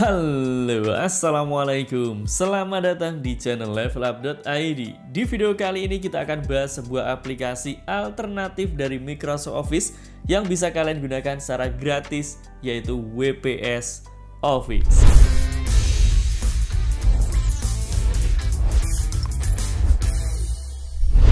Halo, assalamualaikum. Selamat datang di channel levelup.id. Di video kali ini kita akan bahas sebuah aplikasi alternatif dari Microsoft Office yang bisa kalian gunakan secara gratis, yaitu WPS Office.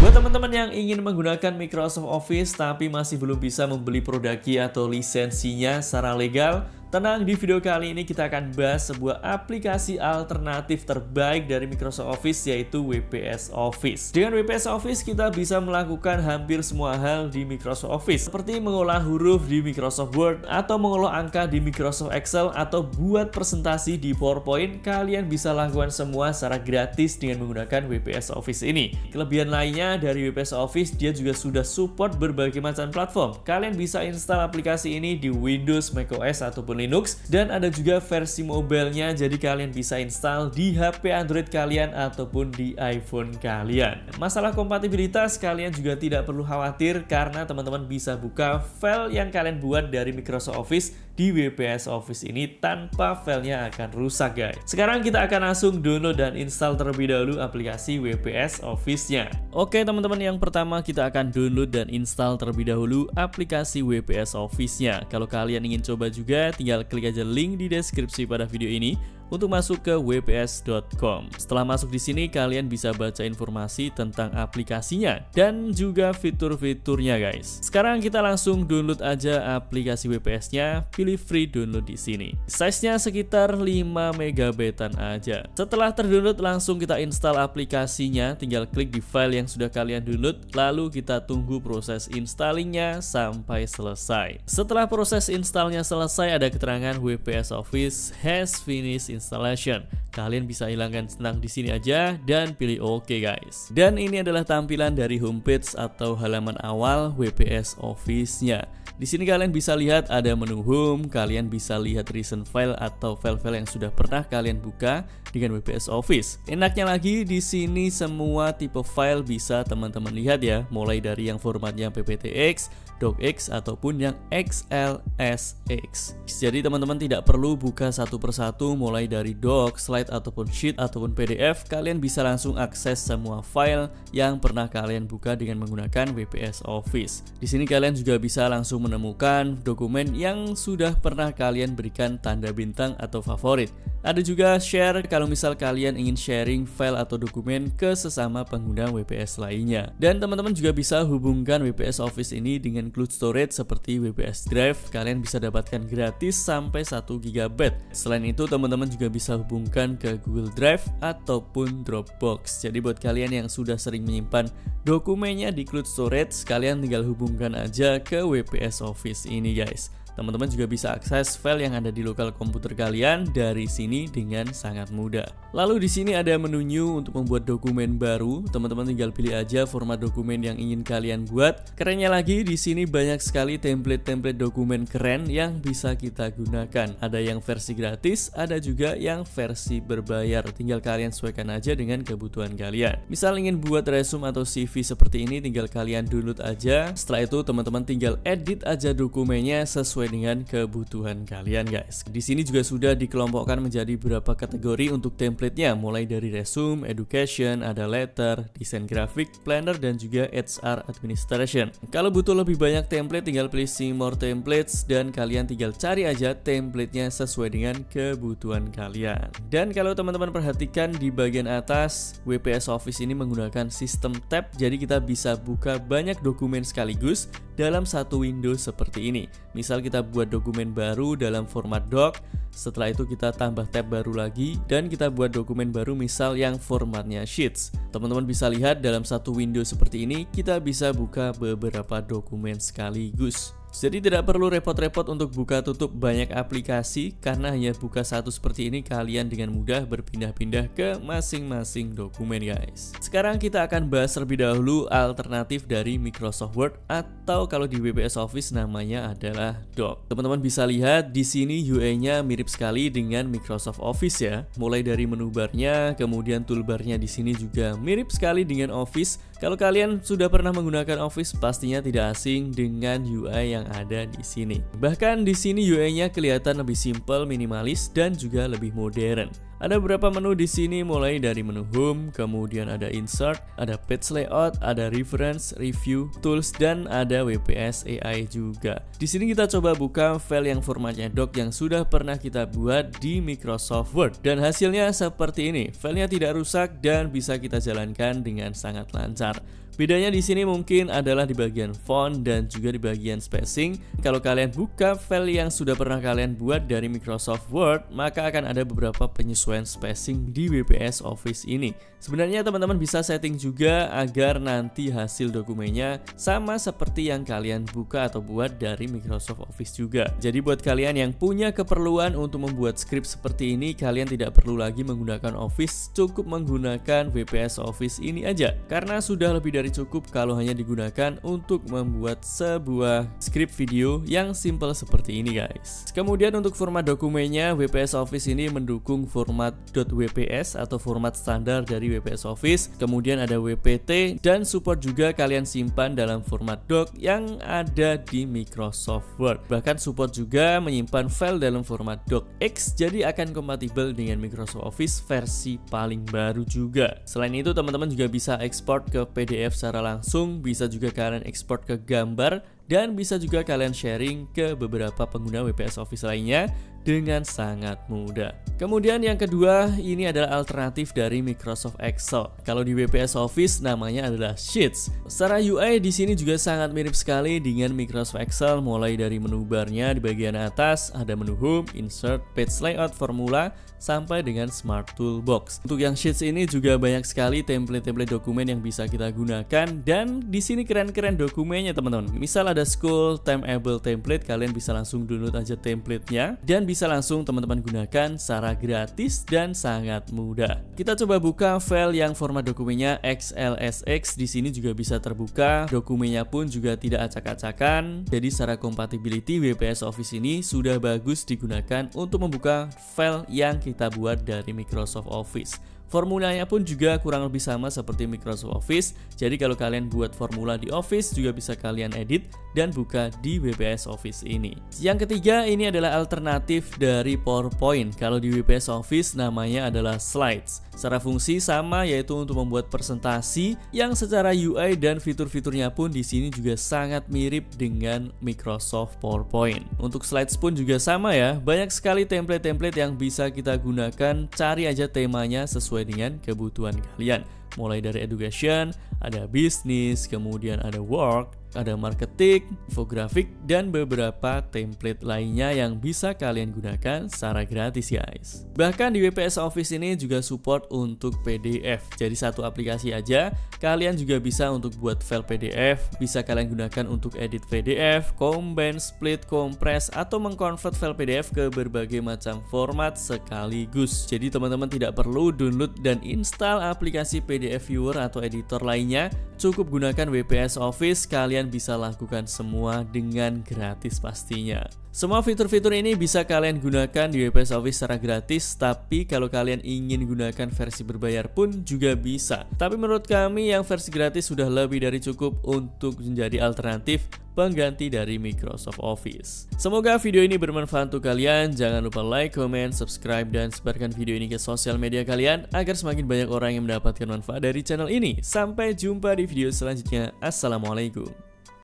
Buat teman-teman yang ingin menggunakan Microsoft Office tapi masih belum bisa membeli produknya atau lisensinya secara legal, tenang, di video kali ini kita akan bahas sebuah aplikasi alternatif terbaik dari Microsoft Office, yaitu WPS Office. Dengan WPS Office kita bisa melakukan hampir semua hal di Microsoft Office, seperti mengolah huruf di Microsoft Word, atau mengolah angka di Microsoft Excel, atau buat presentasi di PowerPoint. Kalian bisa lakukan semua secara gratis dengan menggunakan WPS Office ini. Kelebihan lainnya dari WPS Office, dia juga sudah support berbagai macam platform. Kalian bisa install aplikasi ini di Windows, macOS, ataupun Linux, dan ada juga versi mobile-nya, jadi kalian bisa install di HP Android kalian ataupun di iPhone kalian. Masalah kompatibilitas kalian juga tidak perlu khawatir, karena teman-teman bisa buka file yang kalian buat dari Microsoft Office di WPS Office ini tanpa filenya akan rusak, guys. Sekarang kita akan langsung download dan install terlebih dahulu aplikasi WPS Office-nya. Oke teman-teman, yang pertama kita akan download dan install terlebih dahulu aplikasi WPS Office-nya. Kalau kalian ingin coba juga, tinggal klik aja link di deskripsi pada video ini untuk masuk ke wps.com. Setelah masuk di sini, kalian bisa baca informasi tentang aplikasinya dan juga fitur-fiturnya, guys. Sekarang kita langsung download aja aplikasi WPS-nya, pilih free download di sini. Size-nya sekitar 5 MB-an aja. Setelah terdownload, langsung kita install aplikasinya. Tinggal klik di file yang sudah kalian download, lalu kita tunggu proses installingnya sampai selesai. Setelah proses installnya selesai, ada keterangan WPS Office has finished installation. Kalian bisa hilangkan senang di sini aja dan pilih OK, guys. Dan ini adalah tampilan dari homepage atau halaman awal WPS Office-nya. Di sini kalian bisa lihat ada menu home, kalian bisa lihat recent file atau file-file yang sudah pernah kalian buka dengan WPS Office. Enaknya lagi, di sini semua tipe file bisa teman-teman lihat ya, mulai dari yang formatnya PPTX, DocX, ataupun yang XLSX. Jadi teman-teman tidak perlu buka satu persatu, mulai dari doc, slide, ataupun sheet, ataupun PDF. Kalian bisa langsung akses semua file yang pernah kalian buka dengan menggunakan WPS Office. Di sini kalian juga bisa langsung menemukan dokumen yang sudah pernah kalian berikan tanda bintang atau favorit. Ada juga share kalau misal kalian ingin sharing file atau dokumen ke sesama pengguna WPS lainnya. Dan teman-teman juga bisa hubungkan WPS Office ini dengan cloud storage seperti WPS Drive. Kalian bisa dapatkan gratis sampai 1 GB. Selain itu, teman-teman juga bisa hubungkan ke Google Drive ataupun Dropbox. Jadi buat kalian yang sudah sering menyimpan dokumennya di cloud storage, kalian tinggal hubungkan aja ke WPS Office ini, guys. Teman-teman juga bisa akses file yang ada di lokal komputer kalian dari sini dengan sangat mudah. Lalu di sini ada menu new untuk membuat dokumen baru. Teman-teman tinggal pilih aja format dokumen yang ingin kalian buat. Kerennya lagi, di sini banyak sekali template-template dokumen keren yang bisa kita gunakan. Ada yang versi gratis, ada juga yang versi berbayar. Tinggal kalian sesuaikan aja dengan kebutuhan kalian. Misal ingin buat resume atau CV seperti ini, tinggal kalian download aja. Setelah itu teman-teman tinggal edit aja dokumennya sesuai dengan kebutuhan kalian, guys. Di sini juga sudah dikelompokkan menjadi beberapa kategori untuk template-nya, mulai dari resume, education, ada letter, desain grafik, planner, dan juga HR administration. Kalau butuh lebih banyak template, tinggal pilih see more templates dan kalian tinggal cari aja template-nya sesuai dengan kebutuhan kalian. Dan kalau teman-teman perhatikan di bagian atas, WPS Office ini menggunakan sistem tab, jadi kita bisa buka banyak dokumen sekaligus dalam satu window seperti ini. Misal kita buat dokumen baru dalam format doc, setelah itu kita tambah tab baru lagi dan kita buat dokumen baru misal yang formatnya sheets. Teman-teman bisa lihat dalam satu window seperti ini kita bisa buka beberapa dokumen sekaligus. Jadi tidak perlu repot-repot untuk buka tutup banyak aplikasi, karena hanya buka satu seperti ini kalian dengan mudah berpindah-pindah ke masing-masing dokumen, guys. Sekarang kita akan bahas terlebih dahulu alternatif dari Microsoft Word, atau kalau di WPS Office namanya adalah Doc. Teman-teman bisa lihat di sini UI-nya mirip sekali dengan Microsoft Office ya. Mulai dari menu barnya, kemudian toolbarnya di sini juga mirip sekali dengan Office. Kalau kalian sudah pernah menggunakan Office, pastinya tidak asing dengan UI yang ada di sini. Bahkan di sini UI-nya kelihatan lebih simple, minimalis, dan juga lebih modern. Ada beberapa menu di sini, mulai dari menu Home, kemudian ada Insert, ada Page Layout, ada Reference, Review, Tools, dan ada WPS AI juga. Di sini kita coba buka file yang formatnya doc yang sudah pernah kita buat di Microsoft Word, dan hasilnya seperti ini. Filenya tidak rusak dan bisa kita jalankan dengan sangat lancar. Bedanya di sini mungkin adalah di bagian font dan juga di bagian spacing. Kalau kalian buka file yang sudah pernah kalian buat dari Microsoft Word, maka akan ada beberapa penyesuaian spacing di WPS Office ini. Sebenarnya teman-teman bisa setting juga agar nanti hasil dokumennya sama seperti yang kalian buka atau buat dari Microsoft Office juga. Jadi buat kalian yang punya keperluan untuk membuat script seperti ini, kalian tidak perlu lagi menggunakan Office, cukup menggunakan WPS Office ini aja. Karena sudah lebih dari cukup kalau hanya digunakan untuk membuat sebuah script video yang simple seperti ini guys. Kemudian untuk format dokumennya, WPS Office ini mendukung format .wps atau format standar dari WPS Office. Kemudian ada WPT dan support juga kalian simpan dalam format doc yang ada di Microsoft Word. Bahkan support juga menyimpan file dalam format docx, jadi akan kompatibel dengan Microsoft Office versi paling baru juga. Selain itu teman-teman juga bisa ekspor ke PDF secara langsung, bisa juga kalian ekspor ke gambar, dan bisa juga kalian sharing ke beberapa pengguna WPS Office lainnya dengan sangat mudah. Kemudian yang kedua, ini adalah alternatif dari Microsoft Excel. Kalau di WPS Office namanya adalah Sheets. Secara UI di sini juga sangat mirip sekali dengan Microsoft Excel, mulai dari menu barnya di bagian atas ada menu Home, Insert, Page Layout, Formula, sampai dengan Smart Toolbox. Untuk yang Sheets ini juga banyak sekali template-template dokumen yang bisa kita gunakan, dan di sini keren-keren dokumennya teman-teman. Misal ada School Timeable template, kalian bisa langsung download aja templatenya dan bisa langsung teman-teman gunakan secara gratis dan sangat mudah. Kita coba buka file yang format dokumennya XLSX. Di sini juga bisa terbuka, dokumennya pun juga tidak acak-acakan. Jadi secara compatibility WPS Office ini sudah bagus digunakan untuk membuka file yang kita buat dari Microsoft Office. Formulanya pun juga kurang lebih sama seperti Microsoft Office. Jadi kalau kalian buat formula di Office juga bisa kalian edit dan buka di WPS Office ini. Yang ketiga, ini adalah alternatif dari PowerPoint. Kalau di WPS Office namanya adalah Slides. Secara fungsi sama, yaitu untuk membuat presentasi yang secara UI dan fitur-fiturnya pun di sini juga sangat mirip dengan Microsoft PowerPoint. Untuk slides pun juga sama ya. Banyak sekali template-template yang bisa kita gunakan. Cari aja temanya sesuai dengan kebutuhan kalian. Mulai dari education, ada business, kemudian ada work, ada marketing, infografik, dan beberapa template lainnya yang bisa kalian gunakan secara gratis guys. Bahkan di WPS Office ini juga support untuk PDF. Jadi satu aplikasi aja, kalian juga bisa untuk buat file PDF, bisa kalian gunakan untuk edit PDF, combine, split, compress, atau mengkonvert file PDF ke berbagai macam format sekaligus. Jadi teman-teman tidak perlu download dan install aplikasi PDF viewer atau editor lainnya, cukup gunakan WPS Office, kalian bisa lakukan semua dengan gratis pastinya. Semua fitur-fitur ini bisa kalian gunakan di WPS Office secara gratis, tapi kalau kalian ingin gunakan versi berbayar pun juga bisa. Tapi menurut kami yang versi gratis sudah lebih dari cukup untuk menjadi alternatif pengganti dari Microsoft Office. Semoga video ini bermanfaat untuk kalian. Jangan lupa like, comment, subscribe, dan sebarkan video ini ke sosial media kalian agar semakin banyak orang yang mendapatkan manfaat dari channel ini. Sampai jumpa di video selanjutnya. Assalamualaikum.